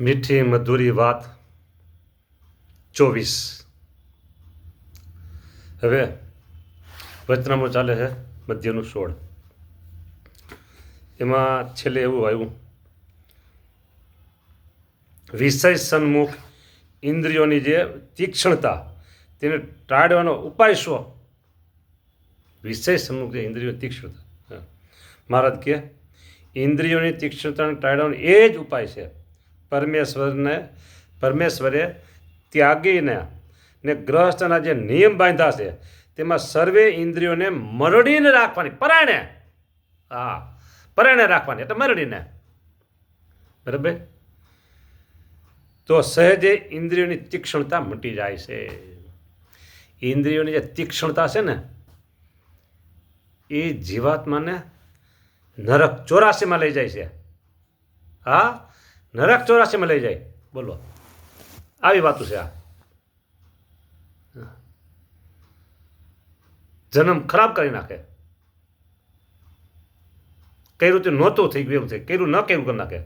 મીઠી મધુરી વાત 24। હવે વચનામું ચાલે છે મધ્યનું 16। એમાં છેલ્લે એવું આવ્યું, વિષય સન્મુખ ઇન્દ્રિયોની જે તીક્ષ્ણતા તેને ટાળવાનો ઉપાય શું? વિષય સન્મુખ જે ઇન્દ્રિયો તીક્ષ્ણતા, મહારાજ કે ઇન્દ્રિયોની તીક્ષ્ણતાને ટાળવાનો એ જ ઉપાય છે। પરમેશ્વરે ત્યાગીને ને ગ્રહસ્થના જે નિયમ બાંધ્યા છે તેમાં સર્વે ઇન્દ્રિયોને મરડીને રાખવાની, પરાયણે, પરાયણે રાખવાની, એટલે મરડીને, બરાબર? તો સહેજે ઇન્દ્રિયોની તીક્ષ્ણતા મટી જાય છે। ઇન્દ્રિયોની જે તીક્ષ્ણતા છે ને એ જીવાત્માને નરક 84માં લઈ જાય છે। નરક 84માં લઈ જાય, બોલો, આવી વાતું છે। આ જન્મ ખરાબ કરી નાખે, કર્યું તે નહોતું થઈ ગયું એમ છે, કર્યું ન કર્યું કરી નાખે।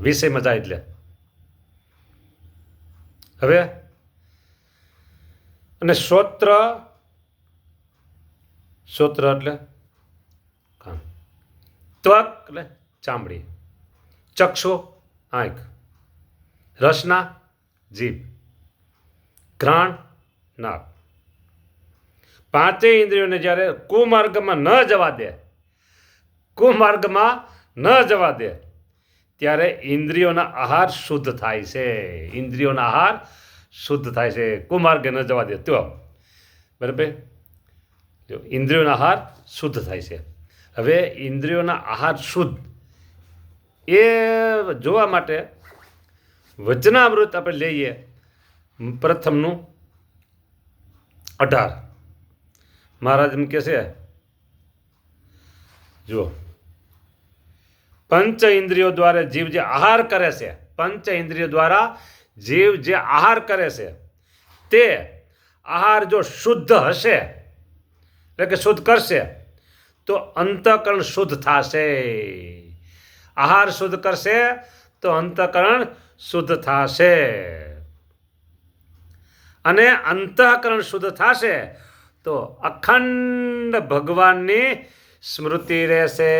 વિષયમાં જાય એટલે હવે અને શ્રોત્ર એટલે કાન, ત્વક એટલે ચામડી, ચક્ષુ આંખ, રસના જીભ, ઘ્રાણ નાક, પાંચેય ઇન્દ્રિયોને જ્યારે કુમાર્ગમાં ન જવા દે ત્યારે ઇન્દ્રિયોના આહાર શુદ્ધ થાય છે। ઇન્દ્રિયોના આહાર શુદ્ધ થાય છે, કુમાર્ગે ન જવા દે તો, બરાબર? જો ઇન્દ્રિયોના આહાર શુદ્ધ થાય છે। હવે ઇન્દ્રિયોના આહાર શુદ્ધ એ જોવા માટે વચનામૃત આપણે લઈએ, પ્રથમનું 18। મહારાજ એમ કહે છે, જો પંચ ઇન્દ્રિયો દ્વારા જીવ જે આહાર કરે છે, પંચ ઇન્દ્રિયો દ્વારા જીવ જે આહાર કરે છે તે આહાર જો શુદ્ધ હશે, એટલે કે શુદ્ધ કરશે, તો અંતઃકરણ શુદ્ધ થશે। આહાર શુદ્ધ કરશે તો અંતઃકરણ શુદ્ધ થશે, અને અંતઃકરણ શુદ્ધ થશે તો અખંડ ભગવાનની સ્મૃતિ રહેશે।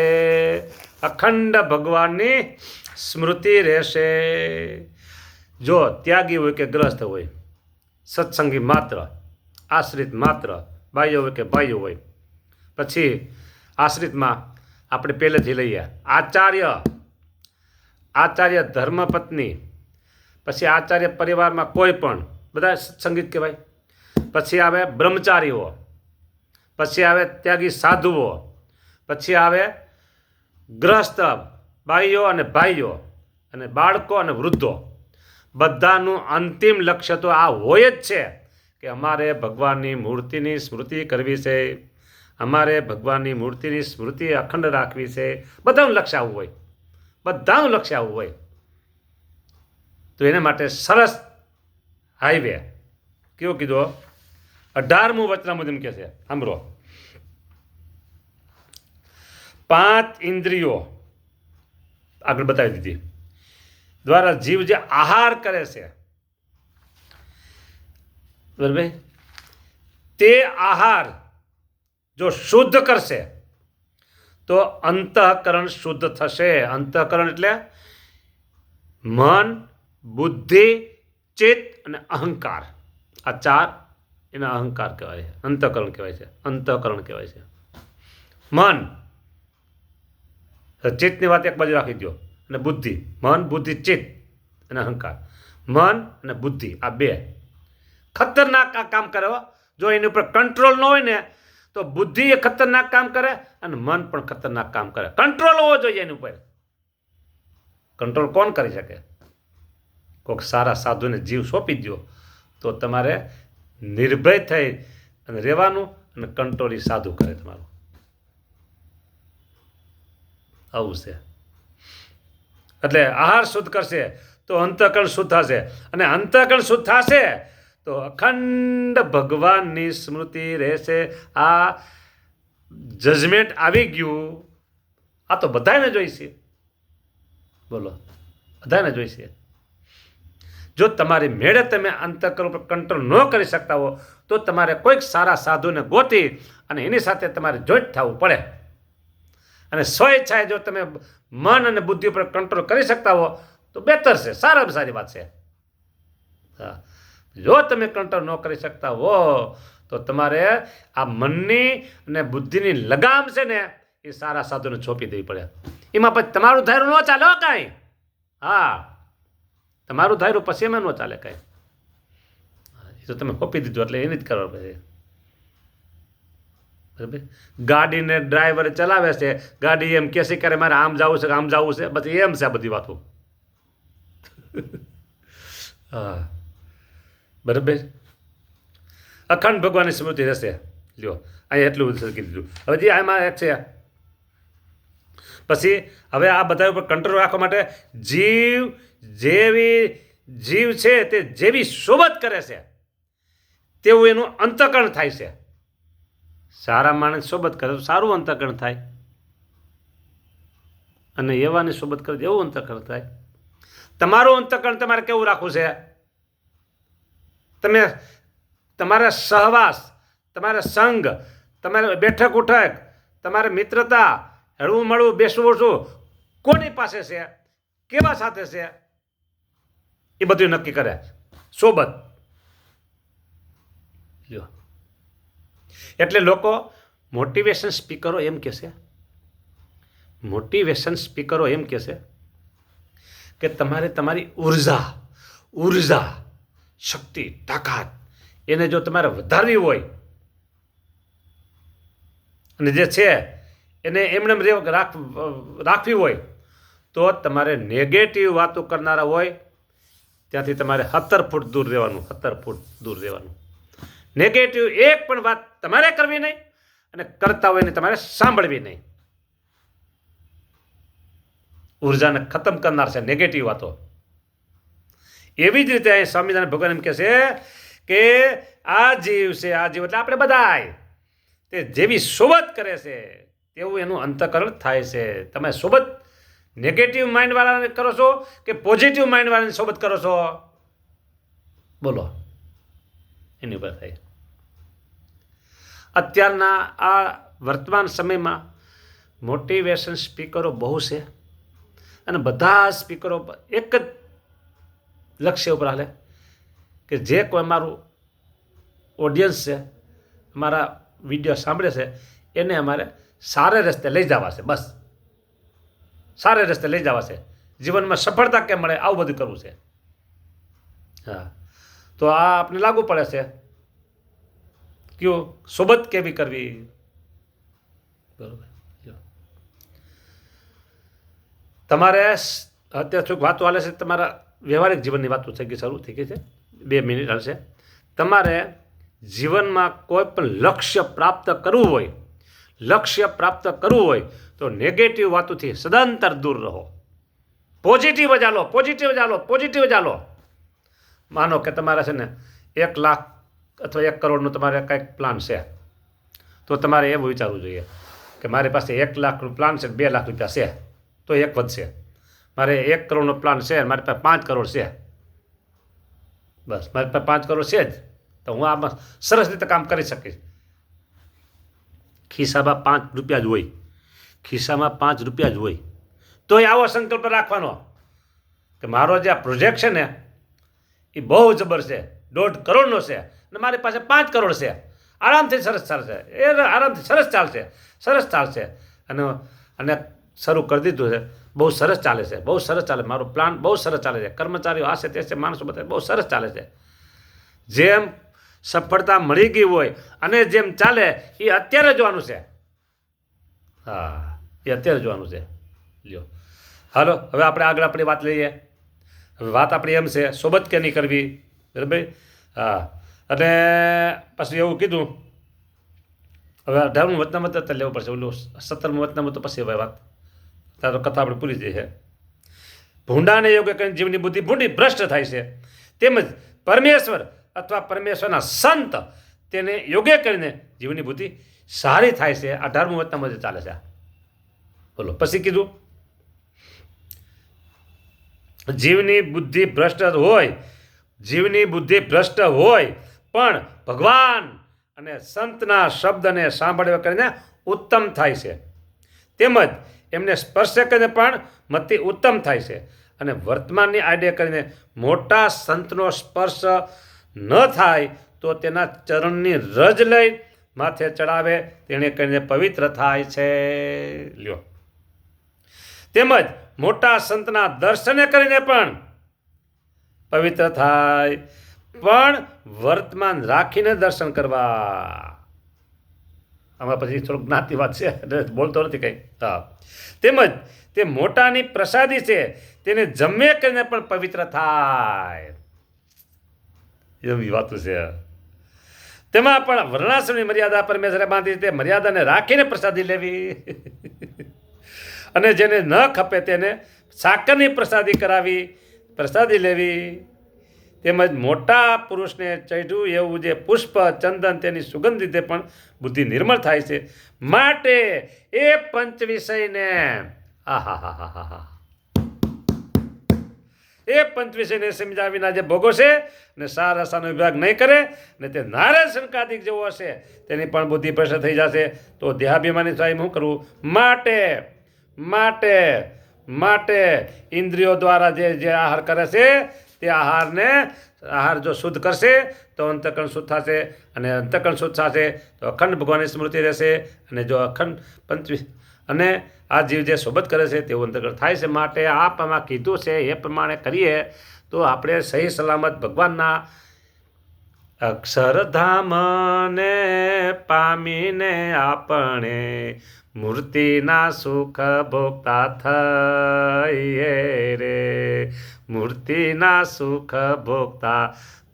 અખંડ ભગવાનની સ્મૃતિ રહેશે। જો ત્યાગી હોય કે ગ્રસ્ત હોય, સત્સંગી માત્ર, આશ્રિત માત્ર, ભાઈઓ હોય કે ભાઈઓ હોય, પછી આશ્રિતમાં આપણે પહેલેથી લઈએ આચાર્ય ધર્મપત્ની, પછી આચાર્ય પરિવારમાં કોઈ પણ, બધા સત્સંગીત કહેવાય। પછી આવે બ્રહ્મચારીઓ, પછી આવે ત્યાગી સાધુઓ, પછી આવે ગ્રસ્ત ભાઈઓ અને ભાઈઓ, અને બાળકો અને વૃદ્ધો। બધાનું અંતિમ લક્ષ્ય તો આ હોય જ છે કે અમારે ભગવાનની મૂર્તિની સ્મૃતિ કરવી છે, અમારે ભગવાનની મૂર્તિની સ્મૃતિ અખંડ રાખવી છે। બધાનું લક્ષ્ય આવું હોય, બધાનું લક્ષ્ય આવું હોય। તો એના માટે સરસ હાઈવે કેવો કીધો? 18મું વચનામૃત એમ કહે છે, સાંભળો, પાંચ ઇન્દ્રિયો આગળ બતાવી દીધી દ્વારા જીવ જે આહાર કરે છે, બરાબર, તે આહાર જો શુદ્ધ કરશે તો અંતઃકરણ શુદ્ધ થશે। અંતઃકરણ એટલે મન, બુદ્ધિ, ચિત્ત અને અહંકાર, આ ચાર એના અહંકાર કહેવાય છે, અંતઃકરણ કહેવાય છે। અંતઃકરણ કહેવાય છે મન, ચિત્તની વાત એક બાજુ રાખી દો, અને બુદ્ધિ, મન, બુદ્ધિ, ચિત્ત અને અહંકાર, મન અને બુદ્ધિ આ બે ખતરનાક કામ કરે। જો એની ઉપર કંટ્રોલ ન હોય ને તો બુદ્ધિ એ ખતરનાક કામ કરે અને મન પણ ખતરનાક કામ કરે। કંટ્રોલ હોવો જોઈએ એની ઉપર। કંટ્રોલ કોણ કરી શકે? કોઈક સારા સાધુને જીવ સોંપી દો તો તમારે નિર્ભય થઈ અને રહેવાનું, અને કંટ્રોલ એ સાધુ કરે તમારું, આવું છે। એટલે આહાર શુદ્ધ કરશે તો અંતઃકરણ શુદ્ધ થશે, અને અંતઃકરણ શુદ્ધ થશે તો અખંડ ભગવાનની સ્મૃતિ રહેશે। આ જજમેન્ટ આવી ગયું, આ તો બધાને જોઈશે, બોલો। બધાને જોઈશે. જો તમારી મેળે તમે અંતઃકરણ ઉપર કંટ્રોલ ન કરી શકતા હો તો તમારે કોઈક સારા સાધુને ગોતી અને એની સાથે તમારે જોઈન્ટ થવું પડે. અને સ્વઈચ્છાએ જો તમે મન અને બુદ્ધિ ઉપર કંટ્રોલ કરી શકતા હો તો બહેતર છે, સારામાં સારી વાત છે. હા, જો તમે કંટ્રોલ ન કરી શકતા હો તો તમારે આ મનની અને બુદ્ધિની લગામ છે ને એ સારા સાધુને છોપી દેવી પડે. એમાં પછી તમારું ધાર્યું ન ચાલે કાંઈ. હા, તમારું ધાર્યું પછી એમાં ન ચાલે કાંઈ. એ તો તમે છોપી દીધું એટલે એની જ કરવા પડે. બરાબર. ગાડીને ડ્રાઈવર ચલાવે છે, ગાડી એમ કે કરે મારે આમ જવું છે આમ જવું છે, પછી એમ છે આ બધી વાતો. હા, બરાબર. અખંડ ભગવાનની સ્મૃતિ રહેશે. લ્યો અહીંયા એટલું બધું કીધું દીધું. હવે જે આમાં એક છે પછી હવે આ બધા ઉપર કંટ્રોલ રાખવા માટે જીવ છે તે જેવી સોબત કરે છે તેવું એનું અંતઃકરણ થાય છે. સારા માણસ સોબત કરે તો સારું અંતઃકરણ થાય અને એવાની સોબત કરે એવું અંતઃકરણ થાય. તમારું અંતઃકરણ તમારે કેવું રાખવું છે? તમે તમારા સહવાસ, તમારા સંગ, તમારે બેઠક ઉઠક, તમારે મિત્રતા, હળવું મળવું બેસવું ઓછું કોની પાસે છે, કેવા સાથે છે એ બધું નક્કી કરે સોબત. એટલે લોકો મોટિવેશન સ્પીકરો એમ કહેશે કે તમારે તમારી ઉર્જા શક્તિ તાકાત એને જો તમારે વધારવી હોય અને જે છે એને એમને રાખવી હોય તો તમારે નેગેટિવ વાતો કરનારા હોય ત્યાંથી તમારે 17 ફૂટ દૂર રહેવાનું. નેગેટિવ એક પણ વાત તમારે કરવી નહીં અને કરતા હોય ને તમારે સાંભળવી નહીં. ઉર્જાને ખતમ કરનાર છે નેગેટિવ વાતો. એવી જ રીતે સ્વામિનારાયણ ભગવાન એમ કહે છે કે આ જીવ એટલે આપણે બધાય તે જેવી સોબત કરે છે તેવું એનું અંતઃકરણ થાય છે. તમે સોબત નેગેટિવ માઇન્ડ વાળાને કરો છો કે પોઝિટિવ માઇન્ડ વાળાની સોબત કરો છો? બોલો, એની ઉપર થાય. અત્યારના આ વર્તમાન સમયમાં મોટિવેશન સ્પીકરો બહુ છે અને બધા સ્પીકરો એક જ લક્ષ્ય ઉપર હાલે કે જે કોઈ અમારું ઓડિયન્સ છે, અમારા વિડીયો સાંભળે છે એને અમારે સારા રસ્તે લઈ જવા છે. બસ સારા રસ્તે લઈ જવા છે, જીવનમાં સફળતા કેમ મળે આવું બધું કરવું છે. હા, તો આ આપણે લાગુ પડે છે. કયું સોબત કેવી કરવી? બરોબર. તમારે અત્યારે થોડીક વાતો હાલે છે, તમારા વ્યવહારિક જીવનની વાતો શરૂ થઈ ગઈ છે. 2 મિનિટ હાલશે. તમારે જીવનમાં કોઈ પણ લક્ષ્ય પ્રાપ્ત કરવું હોય તો નેગેટિવ વાતોથી સદંતર દૂર રહો. પોઝિટિવ જ હાલો. માનો કે તમારે છે ને 1 લાખ અથવા 1 કરોડનો તમારે કંઈક પ્લાન છે તો તમારે એવું વિચારવું જોઈએ કે મારી પાસે 1 લાખનો પ્લાન છે, 2 લાખ રૂપિયા છે તો એક વધશે. મારે 1 કરોડનો પ્લાન છે, મારી પાસે 5 કરોડ છે. બસ મારી પાસે 5 કરોડ છે જ તો હું આમાં સરસ રીતે કામ કરી શકીશ. ખિસ્સામાં 5 રૂપિયા જ હોય તો આવો સંકલ્પ રાખવાનો કે મારો જે આ પ્રોજેક્ટ છે ને એ બહુ જબર છે, 1.5 કરોડનો છે અને મારી પાસે 5 કરોડ છે. આરામથી સરસ ચાલશે અને શરૂ કરી દીધું છે. બહુ સરસ ચાલે. મારો પ્લાન બહુ સરસ ચાલે છે. કર્મચારીઓ આ છે તે છે, માણસો બધા બહુ સરસ ચાલે છે. જેમ સફળતા મળી ગઈ હોય અને જેમ ચાલે એ અત્યારે જોવાનું છે. હા, એ અત્યારે જોવાનું છે. લ્યો હાલો, હવે આપણે આગળ આપણી વાત લઈએ. હવે વાત આપણી એમ છે સોબત કે નહીં કરવી. બરાબર. હા, અને પછી એવું કીધું હવે 18મું વતનામત લેવું પડશે. ઓલું 17મું વતનામત તો પછી હવે વાત તારો કથા આપણે પૂરી થઈ છે. ભૂંડાને યોગ્ય કરીને જીવની બુદ્ધિ ભૂંડી ભ્રષ્ટ થાય છે, તેમજ પરમેશ્વર અથવા પરમેશ્વરના સંત તેને યોગ્ય કરીને જીવની બુદ્ધિ સારી થાય છે. 18મું વતનામત ચાલે છે. બોલો પછી કીધું જીવની બુદ્ધિ ભ્રષ્ટ હોય પણ ભગવાન અને સંતના શબ્દને સાંભળવા કરીને ઉત્તમ થાય છે, તેમજ એમને સ્પર્શ કરીને પણ મતિ ઉત્તમ થાય છે. અને વર્તમાનની આડે કરીને મોટા સંતનો સ્પર્શ ન થાય તો તેના ચરણની રજ લઈ માથે ચડાવે તેને કરીને પવિત્ર થાય છે. લ્યો, તેમજ મોટા સંતના દર્શને કરીને પણ પવિત્ર થાય, પણ વર્તમાન રાખીને દર્શન કરવા. આમાં પછી થોડુંક જ્ઞાતિવાદ છે, બોલતો નથી કંઈ. હા, તેમજ તે મોટાની પ્રસાદી છે તેને જમે કરીને પણ પવિત્ર થાય. એવી વાતો છે. તેમાં પણ વર્ણાશ્રમની મર્યાદા પરમેશ્વરે બાંધી, તે મર્યાદાને રાખીને પ્રસાદી લેવી. અને જેને ન ખપે તેને સાકરની પ્રસાદી લેવી. તેમજ મોટા પુરુષને ચઢ્યું એવું જે પુષ્પ ચંદન તેની સુગંધ લીધે પણ બુદ્ધિ નિર્મળ થાય છે. માટે એ પંચ વિષયને સમજાવીના જે ભોગો છે ને સાર રસાનો વિભાગ નહીં કરે ને તે નારાયણ શંકાદિક જેવો હશે તેની પણ બુદ્ધિ ભ્રષ્ટ થઈ જશે. તો દેહાભિમાની સ્વાય શું કરવું? માટે ઇન્દ્રિયો દ્વારા જે આહાર કરે છે તે આહાર જો શુદ્ધ કરશે તો અંતઃકરણ શુદ્ધ થશે, અને અંતઃકરણ શુદ્ધ થશે તો અખંડ ભગવાનની સ્મૃતિ રહેશે. અને જો અખંડ અને આ જીવ જે સોબત કરે છે તેવું અંતઃકરણ થાય છે. માટે આપમાં કીધું છે એ પ્રમાણે કરીએ તો આપણે સહી સલામત ભગવાનના અક્ષરધામને પામીને આપણે મૂર્તિના સુખ ભોગતા થઈએ રે, મૂર્તિના સુખ ભોગતા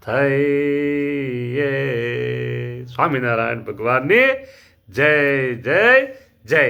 થઈએ. સ્વામિનારાયણ ભગવાનની જય જય જય.